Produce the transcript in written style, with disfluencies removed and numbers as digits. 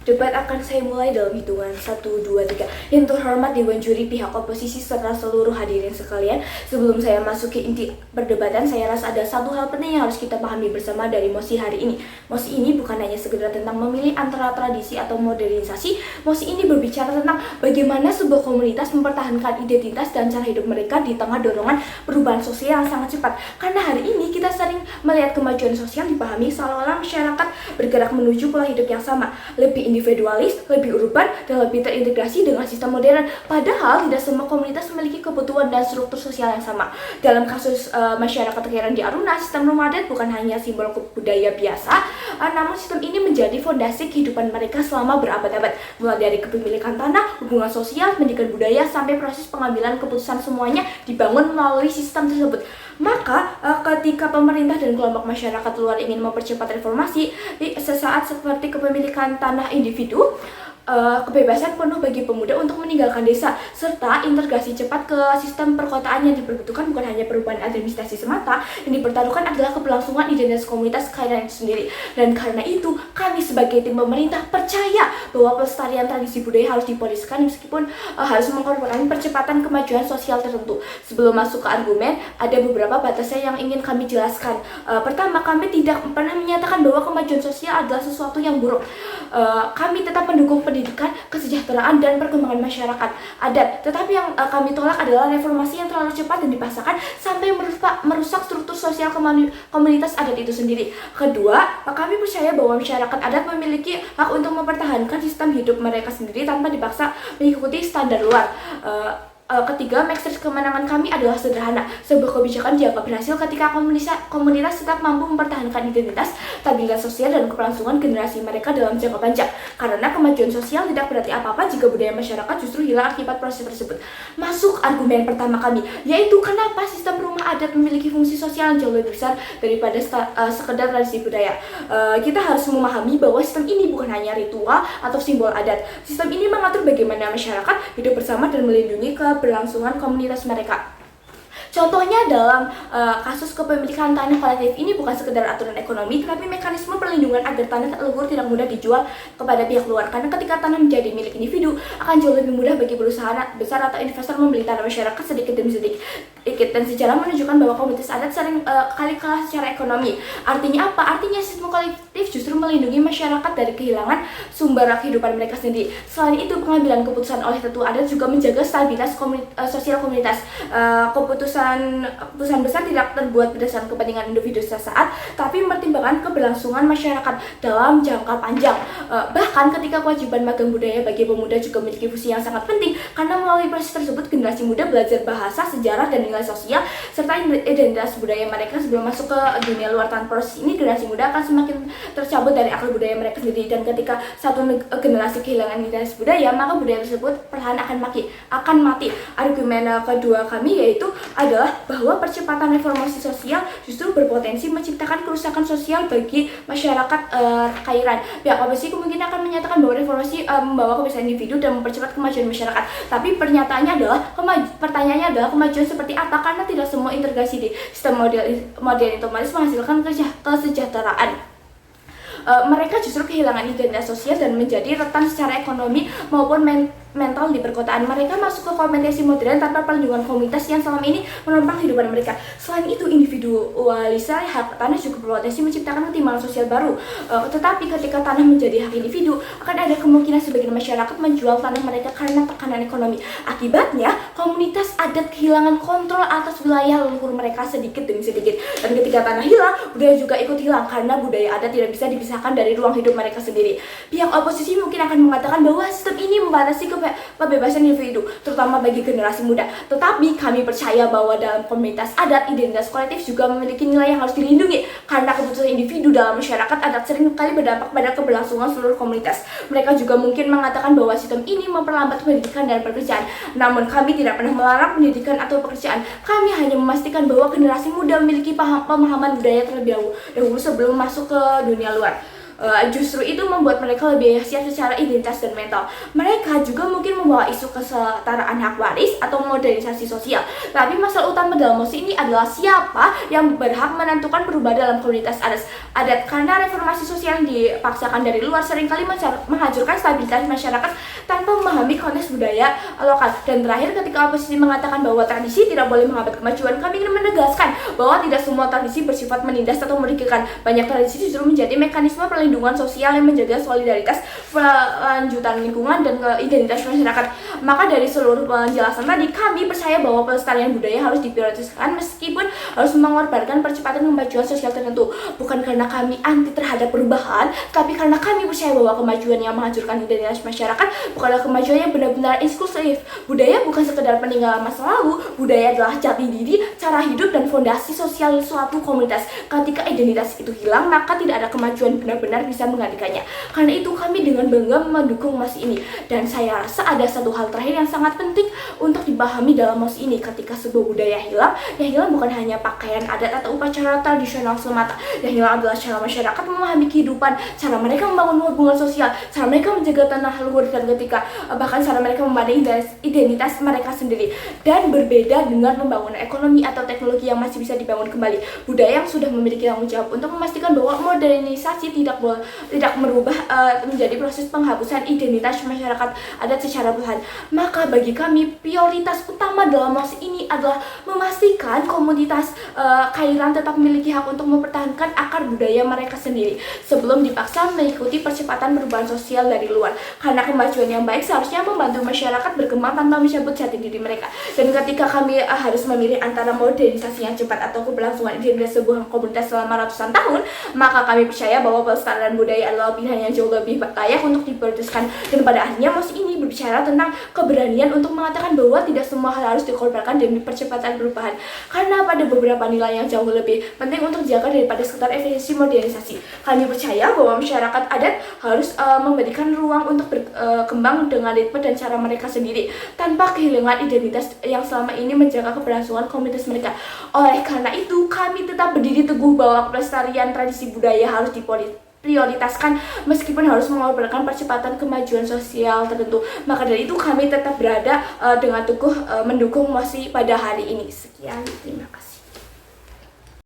Debat akan saya mulai dalam hitungan 1, 2, 3. Yang terhormat Dewan Juri, pihak oposisi, serta seluruh hadirin sekalian. Sebelum saya masuk ke inti perdebatan, saya rasa ada satu hal penting yang harus kita pahami bersama dari mosi hari ini. Mosi ini bukan hanya sekedar tentang memilih antara tradisi atau modernisasi. Mosi ini berbicara tentang bagaimana sebuah komunitas mempertahankan identitas dan cara hidup mereka di tengah dorongan perubahan sosial yang sangat cepat. Karena hari ini kita sering melihat kemajuan sosial dipahami seolah-olah masyarakat bergerak menuju pola hidup yang sama, lebih individualis, lebih urban, dan lebih terintegrasi dengan sistem modern. Padahal tidak semua komunitas memiliki kebutuhan dan struktur sosial yang sama. Dalam kasus masyarakat Kairan di Aruna, sistem rumah adat bukan hanya simbol budaya biasa, namun sistem ini menjadi fondasi kehidupan mereka selama berabad-abad. Mulai dari kepemilikan tanah, hubungan sosial, pendidikan budaya, sampai proses pengambilan keputusan, semuanya dibangun melalui sistem tersebut. Maka ketika pemerintah dan kelompok masyarakat luar ingin mempercepat reformasi, sesaat seperti kepemilikan tanah individu, kebebasan penuh bagi pemuda untuk meninggalkan desa, serta integrasi cepat ke sistem perkotaan yang diperbutuhkan bukan hanya perubahan administrasi semata, yang dipertaruhkan adalah keberlangsungan identitas komunitas Kairan itu sendiri. Dan karena itu, kami sebagai tim pemerintah percaya bahwa pelestarian tradisi budaya harus dipoliskan meskipun harus mengorbankan percepatan kemajuan sosial tertentu. Sebelum masuk ke argumen, ada beberapa batasan yang ingin kami jelaskan. Pertama, kami tidak pernah menyatakan bahwa kemajuan sosial adalah sesuatu yang buruk. Kami tetap mendukung pendidikan, kesejahteraan, dan perkembangan masyarakat adat. Tetapi yang kami tolak adalah reformasi yang terlalu cepat dan dipaksakan sampai merusak struktur sosial komunitas adat itu sendiri. Kedua, kami percaya bahwa masyarakat adat memiliki hak untuk mempertahankan sistem hidup mereka sendiri tanpa dipaksa mengikuti standar luar. Ketiga, matriks kemenangan kami adalah sederhana. Sebuah kebijakan dianggap berhasil ketika komunitas tetap mampu mempertahankan identitas, stabilitas sosial, dan keberlangsungan generasi mereka dalam jangka panjang. Karena kemajuan sosial tidak berarti apa-apa jika budaya masyarakat justru hilang akibat proses tersebut. Masuk argumen pertama kami, yaitu kenapa sistem rumah adat memiliki fungsi sosial yang jauh lebih besar daripada sekedar tradisi budaya. Kita harus memahami bahwa sistem ini bukan hanya ritual atau simbol adat. Sistem ini mengatur bagaimana masyarakat hidup bersama dan melindungi keberlangsungan komunitas mereka. Contohnya dalam kasus kepemilikan tanah kolektif ini bukan sekedar aturan ekonomi, tetapi mekanisme perlindungan agar tanah leluhur tidak mudah dijual kepada pihak luar. Karena ketika tanah menjadi milik individu, akan jauh lebih mudah bagi perusahaan besar atau investor membeli tanah masyarakat sedikit demi sedikit. Dan sejarah menunjukkan bahwa komunitas adat sering kali kalah secara ekonomi. Artinya apa? Artinya sistem kolektif justru melindungi masyarakat dari kehilangan sumber kehidupan mereka sendiri. Selain itu, pengambilan keputusan oleh tetua adat juga menjaga stabilitas sosial komunitas. Keputusan besar tidak terbuat berdasarkan kepentingan individu sesaat, tapi mempertimbangkan keberlangsungan masyarakat dalam jangka panjang. Bahkan ketika kewajiban magang budaya bagi pemuda juga memiliki fungsi yang sangat penting, karena melalui proses tersebut generasi muda belajar bahasa, sejarah, dan nilai sosial serta identitas budaya mereka sebelum masuk ke dunia luar. Tanpa proses ini, generasi muda akan semakin tercabut dari akar budaya mereka sendiri, dan ketika satu generasi kehilangan identitas budaya, maka budaya tersebut perlahan akan mati. Argumen kedua kami yaitu adalah bahwa percepatan reformasi sosial justru berpotensi menciptakan kerusakan sosial bagi masyarakat Kairan. Pihak oposisi kemungkinan akan menyatakan bahwa reformasi membawa kebebasan individu dan mempercepat kemajuan masyarakat. Tapi pertanyaannya adalah kemajuan seperti apa? Karena tidak semua integrasi di sistem modern otomatis menghasilkan kesejahteraan. Mereka justru kehilangan identitas sosial dan menjadi rentan secara ekonomi maupun mental di perkotaan. Mereka masuk ke komunitas modern tanpa perlindungan komunitas yang selama ini menopang kehidupan mereka. Selain itu, individualisasi hak tanah juga berpotensi menciptakan ketimpangan sosial baru. Tetapi ketika tanah menjadi hak individu, akan ada kemungkinan sebagian masyarakat menjual tanah mereka karena tekanan ekonomi. Akibatnya, komunitas adat kehilangan kontrol atas wilayah leluhur mereka sedikit demi sedikit. Dan ketika tanah hilang, budaya juga ikut hilang karena budaya adat tidak bisa dipisahkan dari ruang hidup mereka sendiri. Pihak oposisi mungkin akan mengatakan bahwa sistem ini membatasi kebebasan individu, terutama bagi generasi muda. Tetapi kami percaya bahwa dalam komunitas adat, identitas kolektif juga memiliki nilai yang harus dilindungi, karena keputusan individu dalam masyarakat adat sering kali berdampak pada keberlangsungan seluruh komunitas. Mereka juga mungkin mengatakan bahwa sistem ini memperlambat pendidikan dan pekerjaan. Namun kami tidak pernah melarang pendidikan atau pekerjaan. Kami hanya memastikan bahwa generasi muda memiliki pemahaman budaya terlebih dahulu sebelum masuk ke dunia luar. Justru itu membuat mereka lebih siap secara identitas dan mental. Mereka juga mungkin membawa isu kesetaraan hak waris atau modernisasi sosial. Tapi masalah utama dalam mosi ini adalah siapa yang berhak menentukan perubahan dalam komunitas adat. Karena reformasi sosial yang dipaksakan dari luar seringkali menghancurkan stabilitas masyarakat tanpa memahami konteks budaya lokal. Dan terakhir, ketika oposisi mengatakan bahwa tradisi tidak boleh menghambat kemajuan, kami ingin menegaskan bahwa tidak semua tradisi bersifat menindas atau merugikan. Banyak tradisi justru menjadi mekanisme perlindungan sosial yang menjaga solidaritas, kelanjutan lingkungan, dan identitas masyarakat. Maka dari seluruh penjelasan tadi, kami percaya bahwa pelestarian budaya harus diprioritaskan meskipun harus mengorbankan percepatan kemajuan sosial tertentu. Bukan karena kami anti terhadap perubahan, tapi karena kami percaya bahwa kemajuan yang menghancurkan identitas masyarakat bukanlah kemajuan yang benar-benar eksklusif. Budaya bukan sekedar peninggalan masa lalu, budaya adalah jati diri, cara hidup, dan fondasi sosial suatu komunitas. Ketika identitas itu hilang, maka tidak ada kemajuan benar-benar bisa menggantikannya. Karena itu kami dengan bangga mendukung mosi ini. Dan saya rasa ada satu hal terakhir yang sangat penting untuk dipahami dalam mosi ini. Ketika sebuah budaya hilang, yang hilang bukan hanya pakaian adat atau upacara tradisional semata. Yang hilang adalah cara masyarakat memahami kehidupan, cara mereka membangun hubungan sosial, cara mereka menjaga tanah luhur, dan ketika bahkan cara mereka memandang identitas mereka sendiri. Dan berbeda dengan membangun ekonomi atau teknologi yang masih bisa dibangun kembali. Budaya yang sudah memiliki tanggung jawab untuk memastikan bahwa modernisasi tidak merubah menjadi proses penghapusan identitas masyarakat adat secara perlahan. Maka bagi kami prioritas utama dalam mosi ini adalah memastikan komunitas Kairan tetap memiliki hak untuk mempertahankan akar budaya mereka sendiri sebelum dipaksa mengikuti percepatan perubahan sosial dari luar. Karena kemajuan yang baik seharusnya membantu masyarakat berkembang tanpa mencabut jati diri mereka. Dan ketika kami harus memilih antara modernisasi yang cepat atau keberlangsungan identitas sebuah komunitas selama ratusan tahun, maka kami percaya bahwa pelestarian budaya adalah pilihan yang jauh lebih layak untuk diprioritaskan. Dan pada akhirnya mosi ini berbicara tentang keberanian untuk mengatakan bahwa tidak semua hal harus dikorbankan demi percepatan perubahan. Karena pada beberapa nilai yang jauh lebih penting untuk dijaga daripada sekedar efisiensi modernisasi. Kami percaya bahwa masyarakat adat harus memberikan ruang untuk berkembang dengan ritme dan cara mereka sendiri tanpa kehilangan identitas yang selama ini menjaga keberlangsungan komunitas mereka. Oleh karena itu, kami tetap berdiri teguh bahwa pelestarian tradisi budaya harus prioritaskan meskipun harus mengorbankan percepatan kemajuan sosial tertentu. Maka dari itu kami tetap berada dengan teguh mendukung mosi pada hari ini. Sekian, terima kasih.